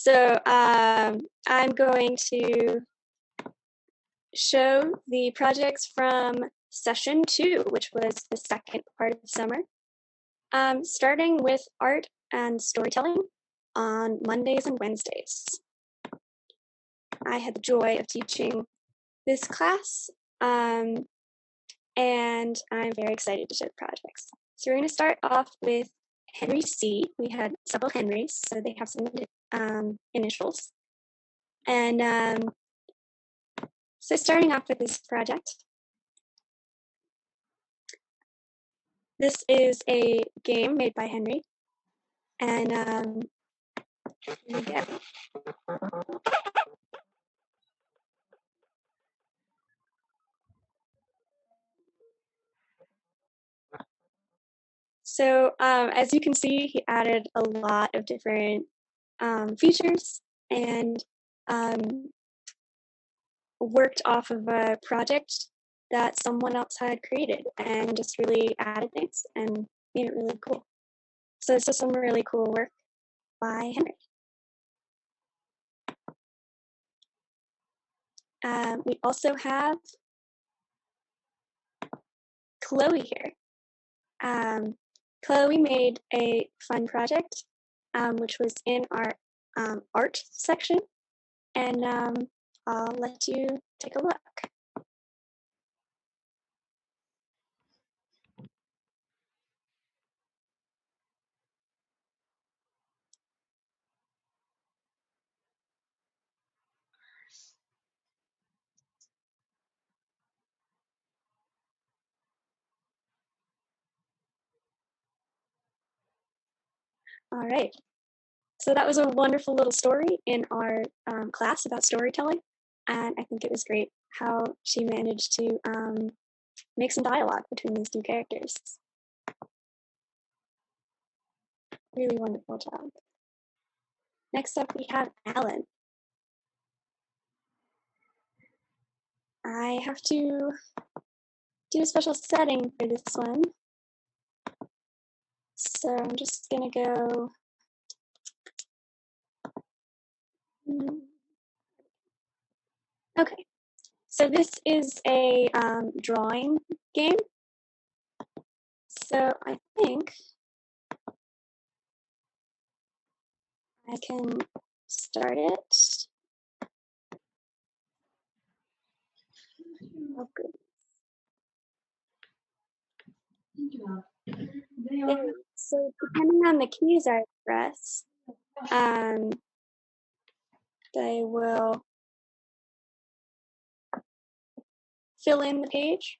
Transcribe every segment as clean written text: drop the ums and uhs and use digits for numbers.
So I'm going to show the projects from session 2, which was the second part of the summer, starting with art and storytelling on Mondays and Wednesdays. I had the joy of teaching this class, and I'm very excited to show the projects. So we're going to start off with Henry C. We had several Henrys, so they have some initials. And so starting off with this project, this is a game made by Henry, and yeah. So as you can see, he added a lot of different features and worked off of a project that someone else had created and just really added things and made it really cool. So this is some really cool work by Henry. We also have Chloe here. Chloe made a fun project, which was in our art section, and I'll let you take a look. All right. So that was a wonderful little story in our class about storytelling, and I think it was great how she managed to make some dialogue between these two characters. Really wonderful job. Next up, we have Alan. I have to do a special setting for this one. So I'm just gonna go. Okay, so this is a drawing game. So I think I can start it. Oh, good. So depending on the keys I press, they will fill in the page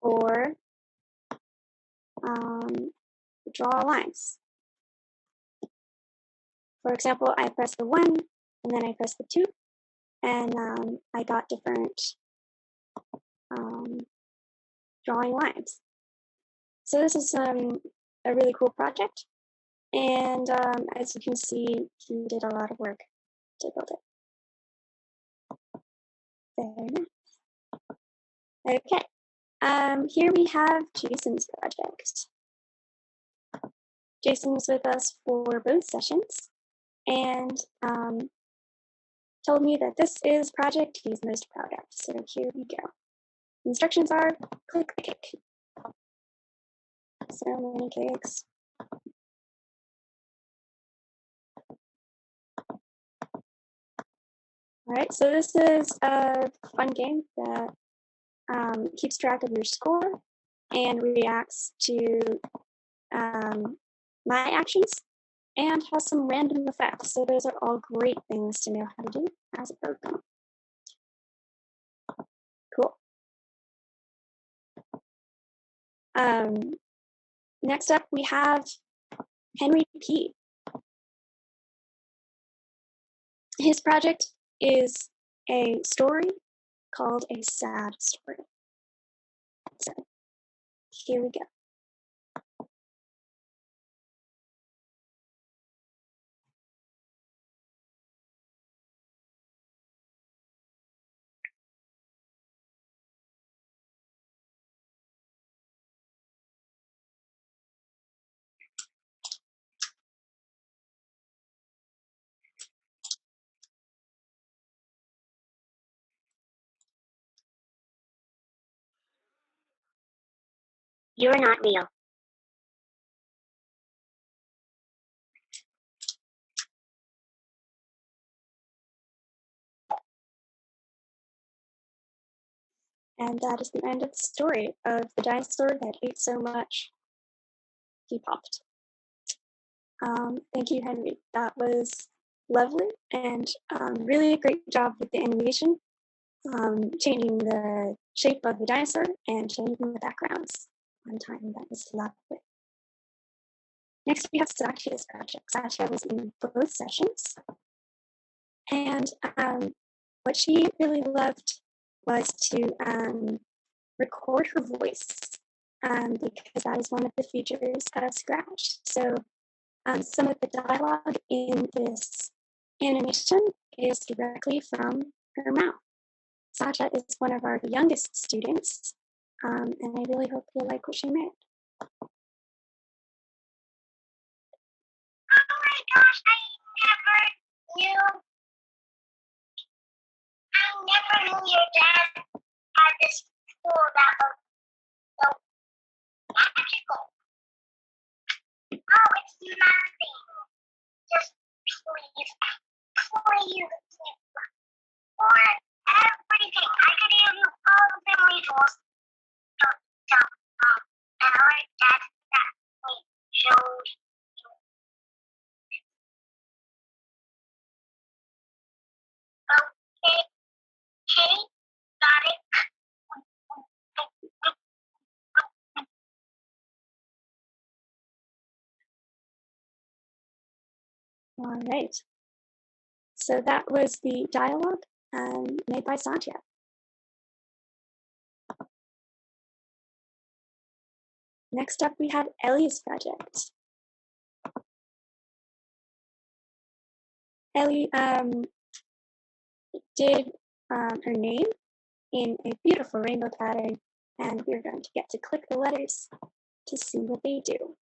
or draw lines. For example, I press the 1 and then I press the 2, and I got different drawing lines. So this is a really cool project, and as you can see, he did a lot of work to build it. Very nice. Okay, here we have Jason's project. Jason was with us for both sessions, and told me that this is the project he's most proud of. So here we go. Instructions are click the cake. So many cakes. All right, so this is a fun game that keeps track of your score and reacts to my actions and has some random effects. So those are all great things to know how to do as a program. Cool. Next up, we have Henry P. His project is a story called A Sad Story. So here we go. You're not real. And that is the end of the story of the dinosaur that ate so much he popped. Thank you, Henry. That was lovely and really a great job with the animation, changing the shape of the dinosaur and changing the backgrounds on time. That was lovely. Next, we have Saja's project. Saja was in both sessions. And what she really loved was to record her voice because that is one of the features of Scratch. So some of the dialogue in this animation is directly from her mouth. Saja is one of our youngest students, and I really hope you like what she made. Oh my gosh, I never knew your dad had this school that was so magical. Oh, it's nothing. Just please, please, for everything. I could give you all the rituals. And our dad that we showed you. Okay, okay, got it. All right. So that was the dialogue made by Saja. Next up, we have Ellie's project. Ellie did her name in a beautiful rainbow pattern, and we're going to get to click the letters to see what they do.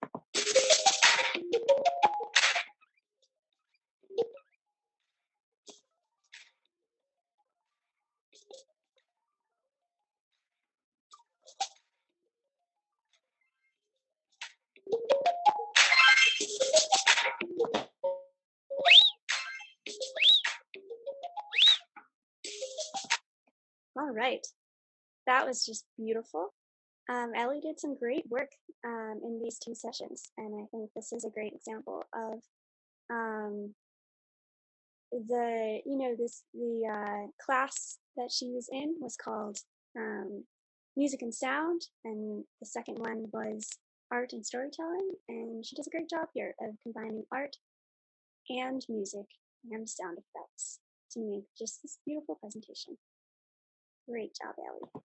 All right, that was just beautiful. Ellie did some great work in these two sessions, and I think this is a great example of the class that she was in was called Music and Sound, and the second one was Art and Storytelling, and she does a great job here of combining art and music and sound effects to make just this beautiful presentation. Great job, Ellie.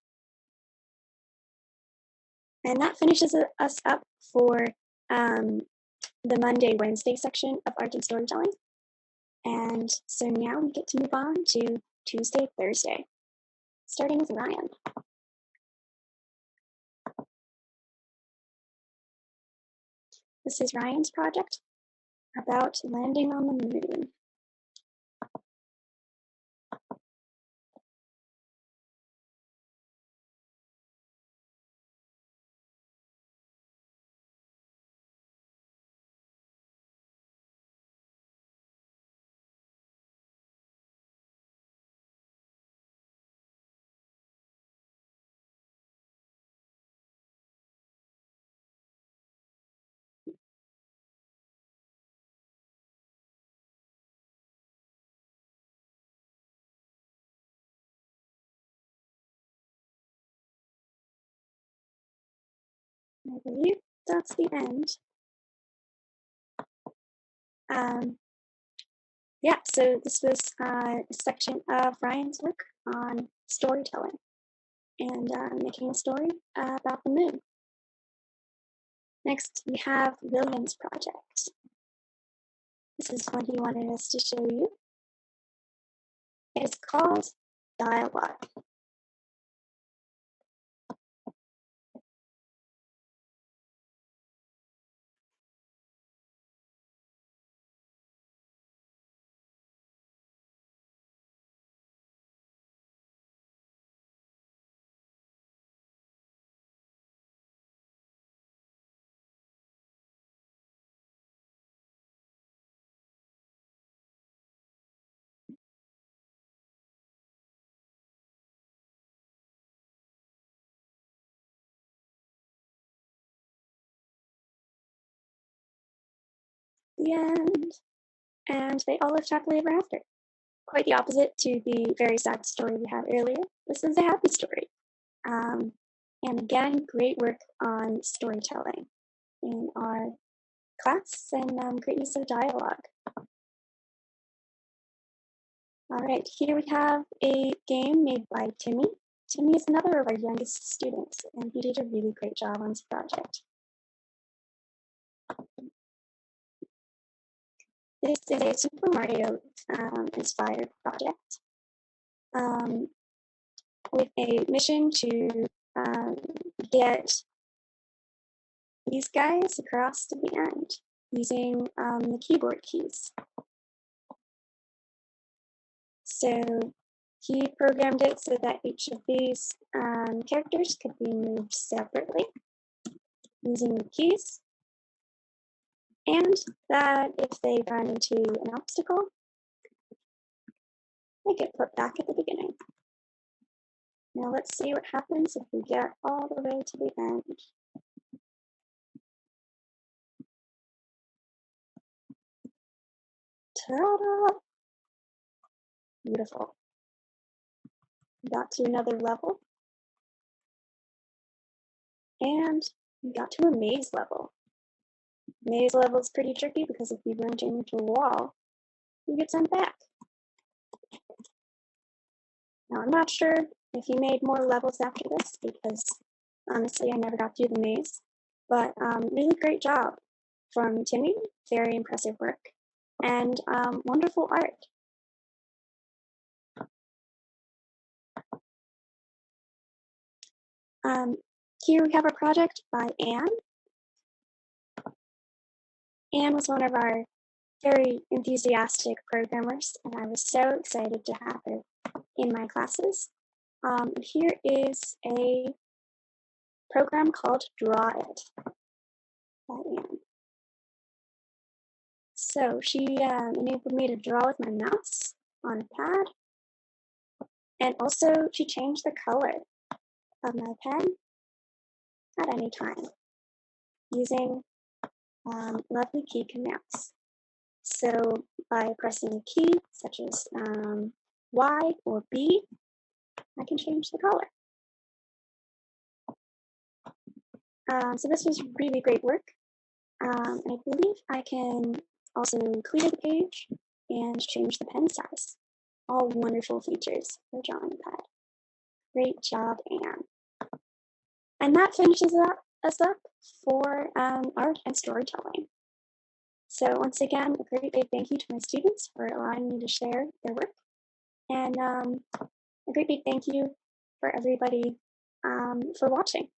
And that finishes us up for the Monday, Wednesday section of Art and Storytelling. And so now we get to move on to Tuesday, Thursday, starting with Ryan. This is Ryan's project about landing on the moon. I believe that's the end. Yeah, so this was a section of Ryan's work on storytelling and making a story about the moon. Next, we have William's project. This is what he wanted us to show you. It is called Dialogue. the end. And they all lived happily ever after. Quite the opposite to the very sad story we had earlier. This is a happy story. And again, great work on storytelling in our class and great use of dialogue. All right, here we have a game made by Timmy. Timmy is another of our youngest students, and he did a really great job on this project. This is a Super Mario inspired project with a mission to get these guys across to the end using the keyboard keys. So he programmed it so that each of these characters could be moved separately using the keys, and that if they run into an obstacle, they get put back at the beginning. Now let's see what happens if we get all the way to the end. Ta-da! Beautiful. We got to another level. And we got to a maze level. Maze level is pretty tricky because if you run into a wall, you get sent back. Now I'm not sure if he made more levels after this because honestly I never got through the maze, but really great job from Timmy, very impressive work, and wonderful art. Here we have a project by Anne. Anne was one of our very enthusiastic programmers, and I was so excited to have her in my classes. Here is a program called Draw It by Anne. So she enabled me to draw with my mouse on a pad, and also she changed the color of my pen at any time using lovely key commands. So by pressing a key such as Y or B, I can change the color. So this was really great work. I believe I can also clear the page and change the pen size. All wonderful features for drawing pad. Great job, Anne. And that finishes us up for art and storytelling. So once again, a great big thank you to my students for allowing me to share their work. And a great big thank you for everybody for watching.